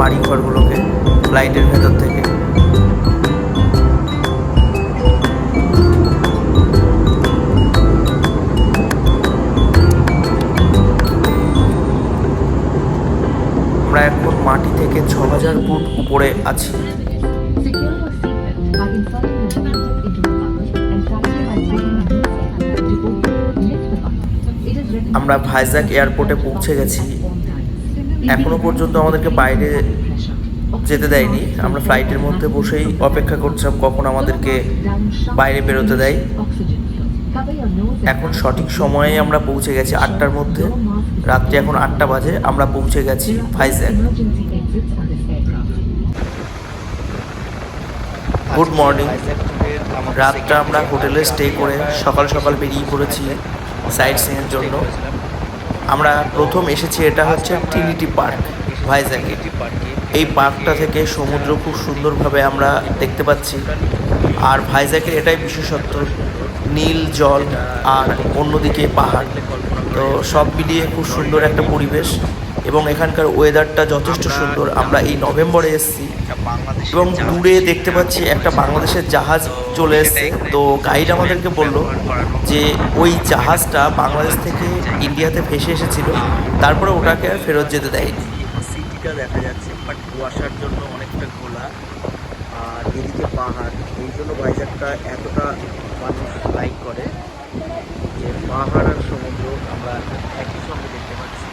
বাড়ি ঘরগুলোকে ফ্লাইটের ভেতর থেকে। আমরা এখন মাটি থেকে ৬,০০০ ফুট উপরে আছি। আমরা ভাইজ্যাক এয়ারপোর্টে পৌঁছে গেছি। এখনো পর্যন্ত আমাদেরকে বাইরে যেতে দেয়নি। আমরা ফ্লাইটের মধ্যে বসেই অপেক্ষা করছিলাম কখন আমাদেরকে বাইরে বেরোতে দেয়। এখন সঠিক সময়ে আমরা পৌঁছে গেছি ৮টার মধ্যে। রাত্রি এখন ৮টা বাজে। আমরা পৌঁছে গেছি ভাইজ্যাক। Good morning. রাতটা আমরা হোটেলে স্টে করে সকাল সকাল বেরিয়ে পড়েছি সাইট সিইংয়ের জন্য। আমরা প্রথম এসেছি, এটা হচ্ছে ট্রিনিটি পার্ক ভাইজ্যাকে। এই পার্কটা থেকে সমুদ্র খুব সুন্দরভাবে আমরা দেখতে পাচ্ছি। আর ভাইজ্যাকের এটাই বিশেষত্ব, নীল জল আর অন্যদিকে পাহাড়। তো সব মিলিয়ে খুব সুন্দর একটা পরিবেশ এবং এখানকার ওয়েদারটা যথেষ্ট সুন্দর। আমরা এই নভেম্বরে এসেছি এবং দূরে দেখতে পাচ্ছি একটা বাংলাদেশের জাহাজ চলে এসছে। তো গাইড আমাদেরকে বলল যে ওই জাহাজটা বাংলাদেশ থেকে ইন্ডিয়াতে ভেসে এসেছিল, তারপরে ওটাকে আর ফেরত যেতে দেয়নি। সিটিটা দেখা যাচ্ছে বাট কুয়াশার জন্য অনেকটা ঘোলা, আর এদিকে পাহাড়। এই জন্য ভাইজ্যাকটা এতটা মানুষ লাইক করে যে পাহাড় আর সমুদ্র আমরা একই সঙ্গে দেখতে পাচ্ছি।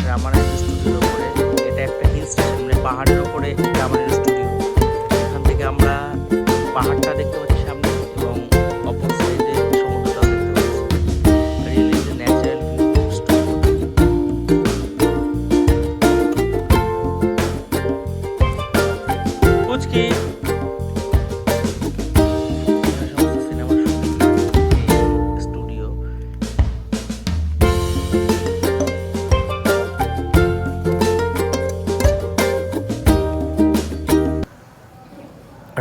রামানাইট স্টুডিওর উপরে। এটা একটা হিল স্টেশন, মানে পাহাড়ের উপরে রামানাইট স্টুডিও। এখান থেকে আমরা পাহাড়টা দেখতে পাচ্ছি সামনে এবং অপর সাইডে সমুদ্রটাও দেখতে পাচ্ছি। রিয়েলি যে ন্যাচারাল কুচকি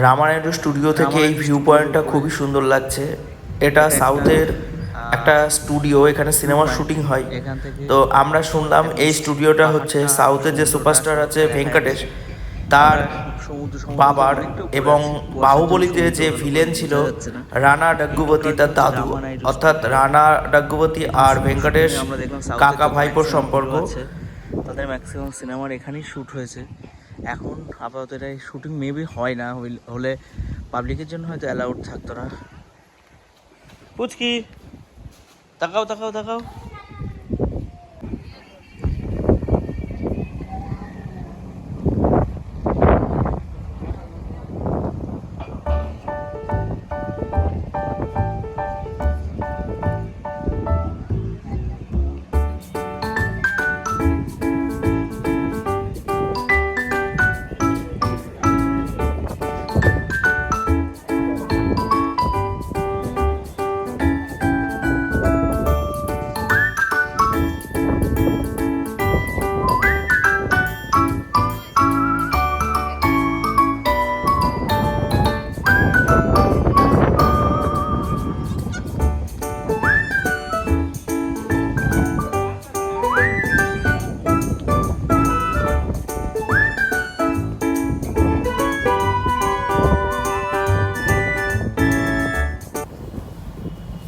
রামানাইডু স্টুডিও থেকে এই ভিউ পয়েন্টটা খুবই সুন্দর লাগছে। এটা সাউথের একটা স্টুডিও, এখানে সিনেমার শুটিং হয়। তো আমরা শুনলাম এই স্টুডিওটা হচ্ছে সাউথের যে সুপারস্টার আছে ভেঙ্কটেশ, তার বাবার এবং বাহুবলীতে যে ভিলেন ছিল রানা ডাগ্গুবতী তার দাদু, অর্থাৎ রানা ডাগ্গুবতী আর ভেঙ্কটেশ কাকা ভাইপোর সম্পর্ক। তাদের ম্যাক্সিমাম সিনেমার এখানেই শ্যুট হয়েছে। এখন আপাতত এটা শুটিং মেবি হয় না, হলে পাবলিকের জন্য হয়তো অ্যালাউড থাকতো না। পুচকি তাকাও তাকাও তাকাও।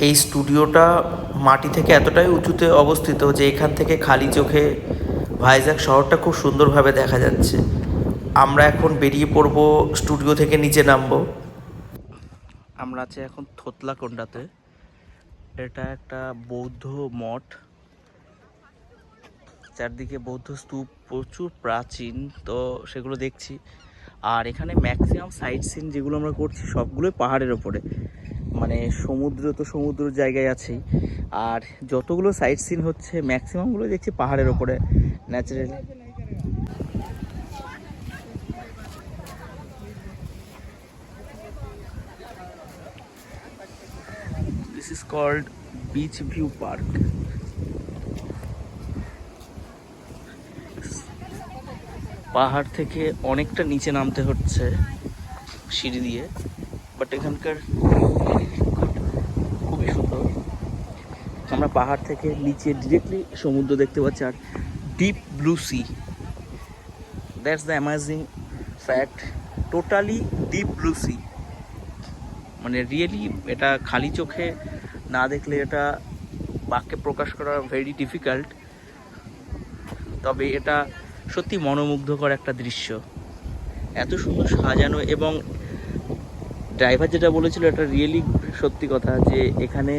এই স্টুডিওটা মাটি থেকে এতটাই উঁচুতে অবস্থিত যে এখান থেকে খালি চোখে ভাইজ্যাক শহরটা খুব সুন্দরভাবে দেখা যাচ্ছে। আমরা এখন বেরিয়ে পড়ব স্টুডিও থেকে নিচে নামবো। আমরা আছি এখন থোতলাকোন্ডাতে। এটা একটা বৌদ্ধ মঠ, চারদিকে বৌদ্ধ স্তূপ প্রচুর প্রাচীন, তো সেগুলো দেখছি। আর এখানে ম্যাক্সিমাম সাইট সিন যেগুলো আমরা করছি সবগুলোই পাহাড়ের ওপরে, মানে সমুদ্র তো সমুদ্র জায়গায় আছেই, আর যতগুলো সাইট সিন হচ্ছে ম্যাক্সিমামগুলো দেখছি পাহাড়ের ওপরে naturally. This is called beach view park. পাহাড় থেকে অনেকটা নিচে নামতে হচ্ছে সিঁড়ি দিয়ে, বাট এখানকার খুবই সুন্দর। আমরা পাহাড় থেকে নিচে ডিরেক্টলি সমুদ্র দেখতে পাচ্ছি, আর deep blue sea, that's the amazing fact, totally deep blue sea. মানে রিয়েলি এটা খালি চোখে না দেখলে এটা বাক্যে প্রকাশ করা ভেরি ডিফিকাল্ট, তবে এটা সত্যি মনোমুগ্ধকর একটা দৃশ্য, এত সুন্দর সাজানো। এবং ড্রাইভার যেটা বলেছিল এটা রিয়েলি সত্যি কথা, যে এখানে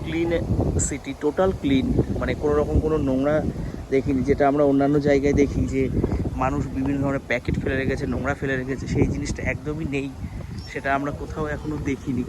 ক্লিন সিটি, টোটাল ক্লিন, মানে কোনো রকম কোনো নোংরা দেখিনি, যেটা আমরা অন্যান্য জায়গায় দেখি যে মানুষ বিভিন্ন ধরনের প্যাকেট ফেলে রেখেছে, নোংরা ফেলে রেখেছে, সেই জিনিসটা একদমই নেই, সেটা আমরা কোথাও এখনো দেখিনি।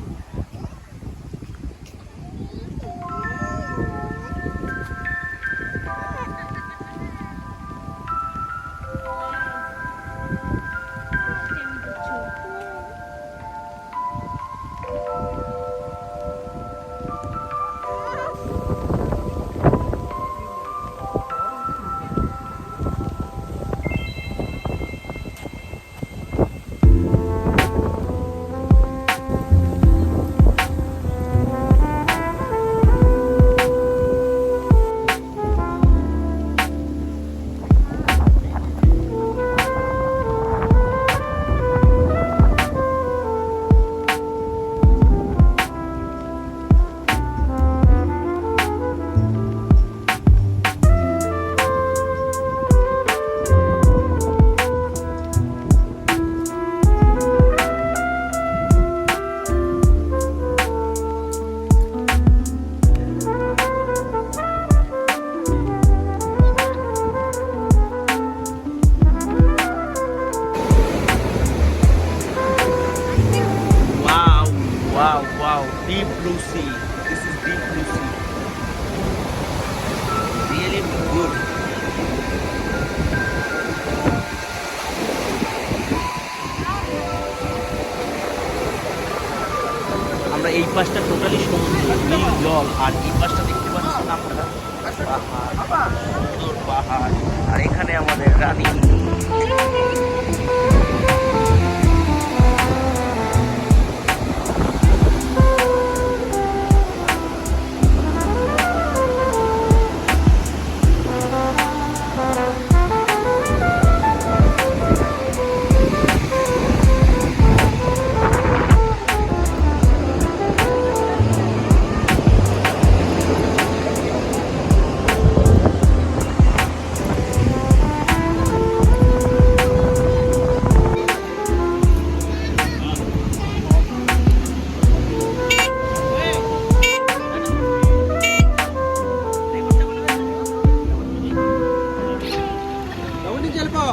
Wow, deep blue sea. This is deep blue sea. Really good. আমরা এই পাশটা টোটালি সমুদ্র, নীল জল, আর এই পাশটা দেখতে পাচ্ছেন আপনারা পাহাড়, সুন্দর পাহাড়, আর এখানে আমাদের রানী। వెళ్ళిపో